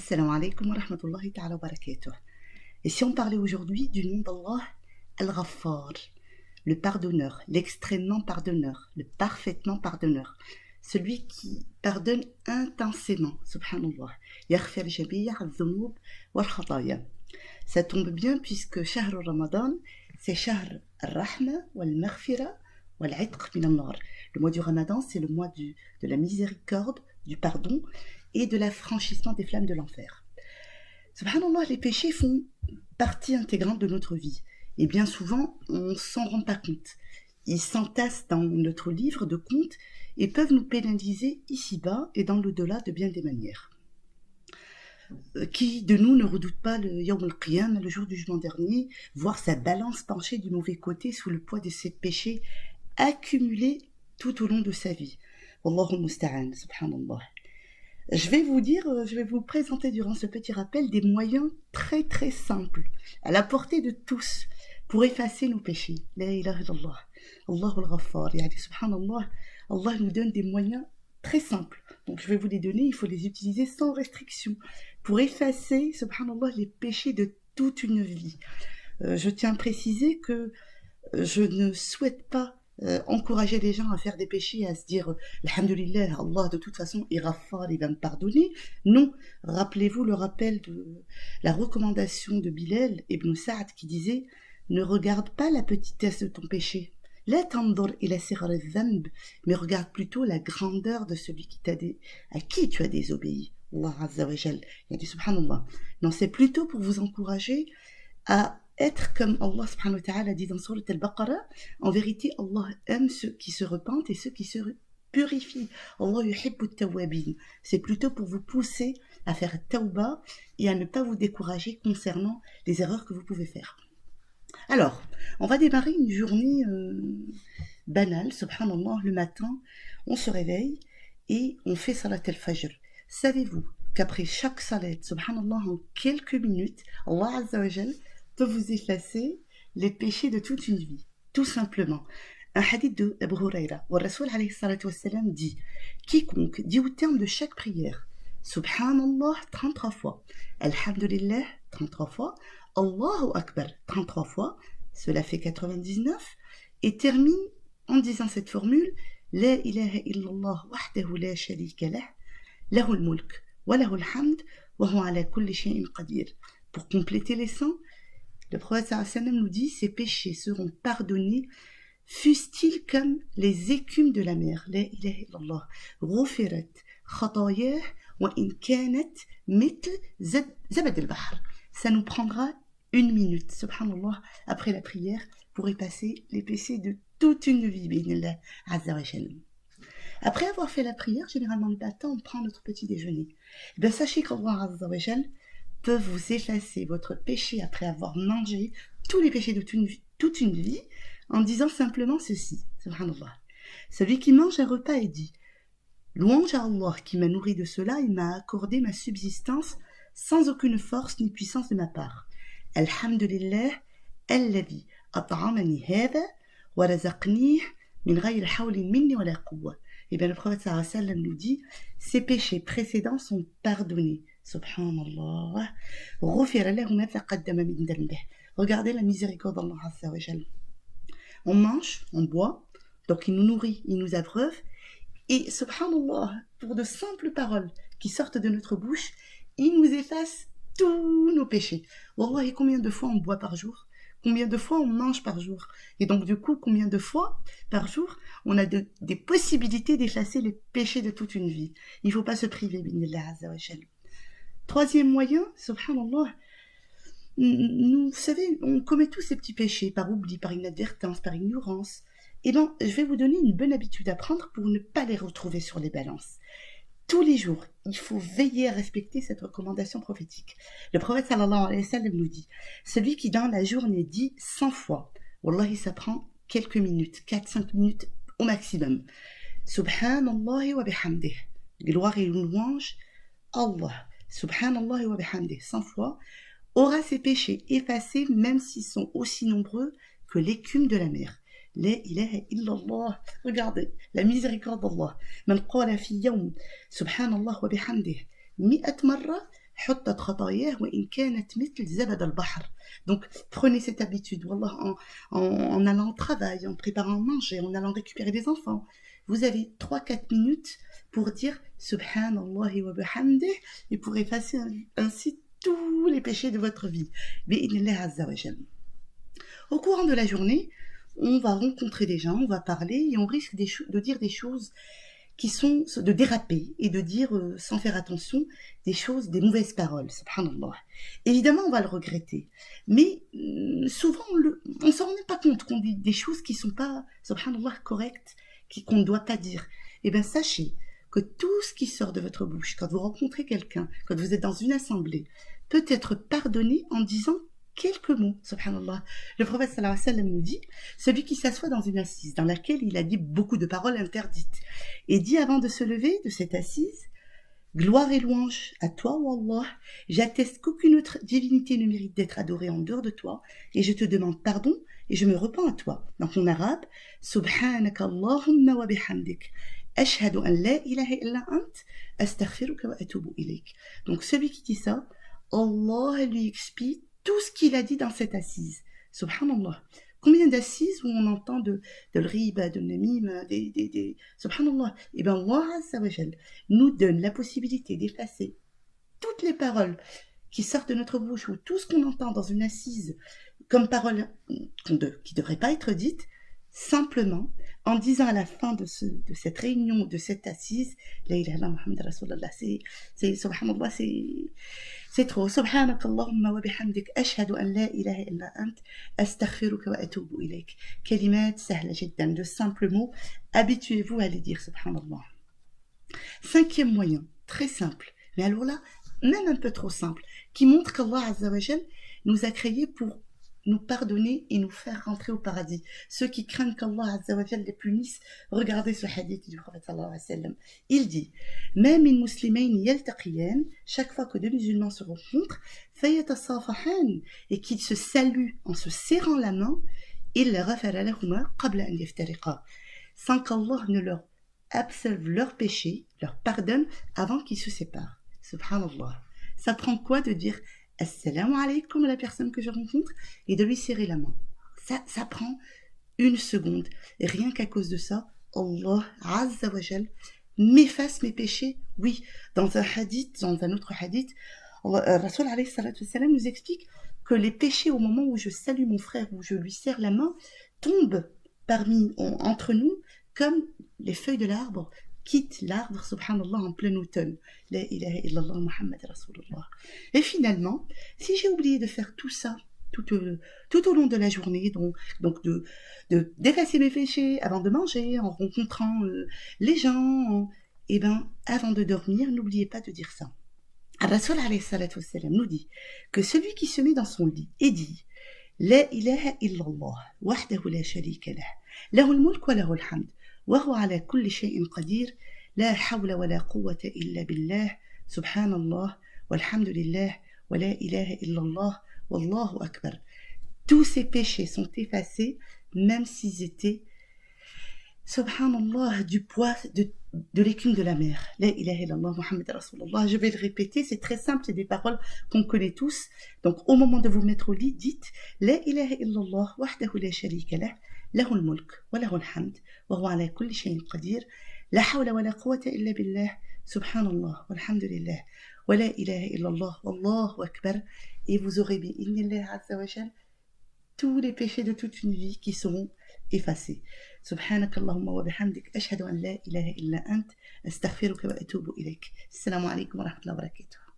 Assalamu alaikum wa rahmatullahi ta'ala wa barakatuh. Et si on parlait aujourd'hui du nom d'Allah, Al-Ghaffar, le pardonneur, l'extrêmement pardonneur, le parfaitement pardonneur, celui qui pardonne intensément, subhanallah. Yaghfir jami'a al-dhunub wal-khataya. Ça tombe bien puisque Shahr Ramadan, c'est Shahr al-Rahma wal-Maghfira wal-Itq min al-Nar. Le mois du Ramadan, c'est le mois de la miséricorde, du pardon et de l'affranchissement des flammes de l'enfer. Subhanallah, les péchés font partie intégrante de notre vie. Et bien souvent, on ne s'en rend pas compte. Ils s'entassent dans notre livre de comptes et peuvent nous pénaliser ici-bas et dans l'au-delà de bien des manières. Qui de nous ne redoute pas le Yawm al-Qiyam, le jour du jugement dernier, voir sa balance pencher du mauvais côté sous le poids de ses péchés accumulés tout au long de sa vie. Wallahu musta'an, subhanallah. Je vais vous présenter durant ce petit rappel des moyens très très simples, à la portée de tous, pour effacer nos péchés. La ilaha illallah, Allahu al-Ghaffar, subhanallah, Allah nous donne des moyens très simples. Donc je vais vous les donner, il faut les utiliser sans restriction, pour effacer, subhanallah, les péchés de toute une vie. Je tiens à préciser que je ne souhaite pas encourager les gens à faire des péchés, à se dire Alhamdulillah, Allah de toute façon il Ghaffar, il va me pardonner. Non, rappelez-vous le rappel de la recommandation de Bilal ibn Sa'd qui disait ne regarde pas la petitesse de ton péché, la tandur ila sighar al-dhanb, mais regarde plutôt la grandeur de celui à qui tu as désobéi. Allah Azza wa Jal, il a dit subhanallah. Non, c'est plutôt pour vous encourager à être comme Allah subhanahu wa ta'ala dit dans Surat al-Baqarah. En vérité, Allah aime ceux qui se repentent et ceux qui se purifient. Allah yuhibbu at-tawwabin. C'est plutôt pour vous pousser à faire tawbah et à ne pas vous décourager concernant les erreurs que vous pouvez faire. Alors, on va démarrer une journée banale, subhanallah, le matin, on se réveille et on fait salat al-fajr. Savez-vous qu'après chaque salat, subhanallah, en quelques minutes, Allah Azza wa Jal peut vous effacer les péchés de toute une vie, tout simplement. Un hadith de Abu Huraira, où Rasoul alayhi salatu wassalam dit quiconque dit au terme de chaque prière Subhanallah 33 fois, Alhamdulillah 33 fois, Allahu Akbar 33 fois, cela fait 99, et termine en disant cette formule La ilaha illallah wahdahu la sharika lah, lahul mulk wa lahul hamd wa huwa ala kulli shay'in qadir. Pour compléter les 100, le prophète sallam nous dit ces péchés seront pardonnés, fussent-ils comme les écumes de la mer. La ilaha illallah. Ghufirat khatayah wa in kanat mithl zabad al-bahr. Ça nous prendra 1 minute, subhanallah, après la prière, pour effacer les péchés de toute une vie, bi'idhnillah azza wa jalla. Après avoir fait la prière, généralement le matin, on prend notre petit déjeuner. Et bien, sachez qu'Allah azza wa jalla peuvent vous effacer votre péché après avoir mangé tous les péchés de toute une vie en disant simplement ceci, subhanallah. Celui qui mange un repas et dit louange à Allah qui m'a nourri de cela et m'a accordé ma subsistance sans aucune force ni puissance de ma part. Alhamdulillah, alladhi at'amani hadha wa razaqnih min ghayri hawlin minni wa la quwwa. Et bien le prophète sallallahu alayhi wa sallam nous dit ces péchés précédents sont pardonnés. Subhanallah. Regardez la miséricorde d'Allah Azza wa Jal. On mange, on boit, donc il nous nourrit, il nous abreuve, et subhanallah, pour de simples paroles qui sortent de notre bouche, il nous efface tous nos péchés. Wallah, et combien de fois on boit par jour? Combien de fois on mange par jour? Et donc du coup, combien de fois par jour on a des possibilités d'effacer les péchés de toute une vie? Il ne faut pas se priver, binillah Azza wa Jal. Troisième moyen, subhanallah, vous savez, on commet tous ces petits péchés par oubli, par inadvertance, par ignorance. Et bien, je vais vous donner une bonne habitude à prendre pour ne pas les retrouver sur les balances. Tous les jours, il faut veiller à respecter cette recommandation prophétique. Le prophète sallallahu alayhi wa sallam nous dit, celui qui dans la journée dit 100 fois, wallahi ça prend quelques minutes, 4-5 minutes au maximum. Subhanallah wa bihamdih, gloire et louange, Allah. Subhanallah wa bihamdih, 100 fois, aura ses péchés effacés même s'ils sont aussi nombreux que l'écume de la mer. La ilaha illallah. Regardez la miséricorde d'Allah. Man qala fi yawm subhanallah wa bihamdih 100 marra حطت خطاياه وإن كانت مثل زبد البحر. Donc, prenez cette habitude, wallah, en allant au travail, en préparant à manger, en allant récupérer les enfants. Vous avez 3-4 minutes pour dire Subhanallah wa bihamdih et pour effacer ainsi tous les péchés de votre vie. Bi'idhnillah azza wa jalla. Au courant de la journée, on va rencontrer des gens, on va parler et on risque de dire des choses qui sont de déraper et de dire sans faire attention des choses, des mauvaises paroles, subhanallah. Évidemment, on va le regretter, mais souvent on s'en rend même pas compte qu'on dit des choses qui sont pas, subhanallah, correctes, qu'on ne doit pas dire. Eh bien, sachez que tout ce qui sort de votre bouche, quand vous rencontrez quelqu'un, quand vous êtes dans une assemblée, peut être pardonné en disant quelques mots, subhanallah. Le prophète sallallahu alayhi wa sallam nous dit, celui qui s'assoit dans une assise dans laquelle il a dit beaucoup de paroles interdites et dit avant de se lever de cette assise, gloire et louange à toi, ô Allah, j'atteste qu'aucune autre divinité ne mérite d'être adorée en dehors de toi et je te demande pardon et je me repens à toi. Donc en arabe, subhanaka Allahumma wa bihamdik. Ashhadu an la ilaha illa ant, astaghfiruka wa atubu ilayk. Donc celui qui dit ça, Allah lui expie tout ce qu'il a dit dans cette assise. Subhanallah. Combien d'assises où on entend de l'riba, de namim, subhanallah. Et bien Allah Azza wa Jal nous donne la possibilité d'effacer toutes les paroles qui sortent de notre bouche ou tout ce qu'on entend dans une assise comme paroles qui ne devraient pas être dites, simplement en disant à la fin de cette réunion, de cette assise, la ilaha illallah Muhammad Rasulullah, c'est subhanallah, c'est trop. Subhanak Allahumma wa bihamdik, ashhadu an la ilaha illa ant, astaghfiruka wa atubu ilayk. Kalimat sahla jiddan, de simples mots, habituez-vous à les dire, subhanallah. 5e moyen, très simple, mais alors là, même un peu trop simple, qui montre qu'Allah Azza wa Jal nous a créés pour nous pardonner et nous faire rentrer au paradis. Ceux qui craignent qu'Allah Azza wa Jal les punisse, regardez ce hadith du prophète sallallahu alayhi wa sallam. Il dit, même in muslimain yaltaqiyan, chaque fois que deux musulmans se rencontrent, fayatasafahan, et qu'ils se saluent en se serrant la main, illa ghafara lahuma qabla an yaftariqa, sans qu'Allah ne leur absolve leurs péchés, leur pardonne avant qu'ils se séparent. Subhanallah. Ça prend quoi de dire Assalamu alaikum à la personne que je rencontre et de lui serrer la main? Ça prend 1 seconde. Et rien qu'à cause de ça, Allah Azza wa Jal m'efface mes péchés. Oui, dans un autre hadith, Rasul alayhi salatu wassalam nous explique que les péchés au moment où je salue mon frère, où je lui serre la main, tombent entre nous comme les feuilles de l'arbre quitte l'arbre, subhanallah, en plein automne. La ilaha illallah Muhammad Rasulullah. Et finalement, si j'ai oublié de faire tout ça, tout au long de la journée, donc d'effacer mes péchés avant de manger, en rencontrant les gens, et ben, avant de dormir, n'oubliez pas de dire ça. Rasul alayhi salatu wassalam nous dit que celui qui se met dans son lit et dit La ilaha illallah, wahdahu la sharika lah, lahul mulk wa lahul hamd, وهو على كل شيء قدير لا حول ولا قوة إلا بالله سبحان الله والحمد لله ولا إله إلا الله والله أكبر. Tous ces péchés sont effacés, même s'ils étaient, subhanallah, du poids de l'écume de la mer. La ilaha illallah Muhammad Rasulullah. Je vais le répéter, c'est très simple, c'est des paroles qu'on connaît tous. Donc au moment de vous mettre au lit, dites La ilaha illallah wahdahu la sharika lah, له الملك وله الحمد وهو على كل شيء قدير لا حول ولا قوة إلا بالله سبحان الله والحمد لله ولا إله إلا الله والله أكبر. Et vous aurez بإذن Azza wa Jal tous les péchés de toute une vie qui seront effacés. سبحانك اللهم وبحمدك أشهد أن لا إله إلا أنت أستغفرك وأتوب إليك. السلام عليكم ورحمة الله وبركاته.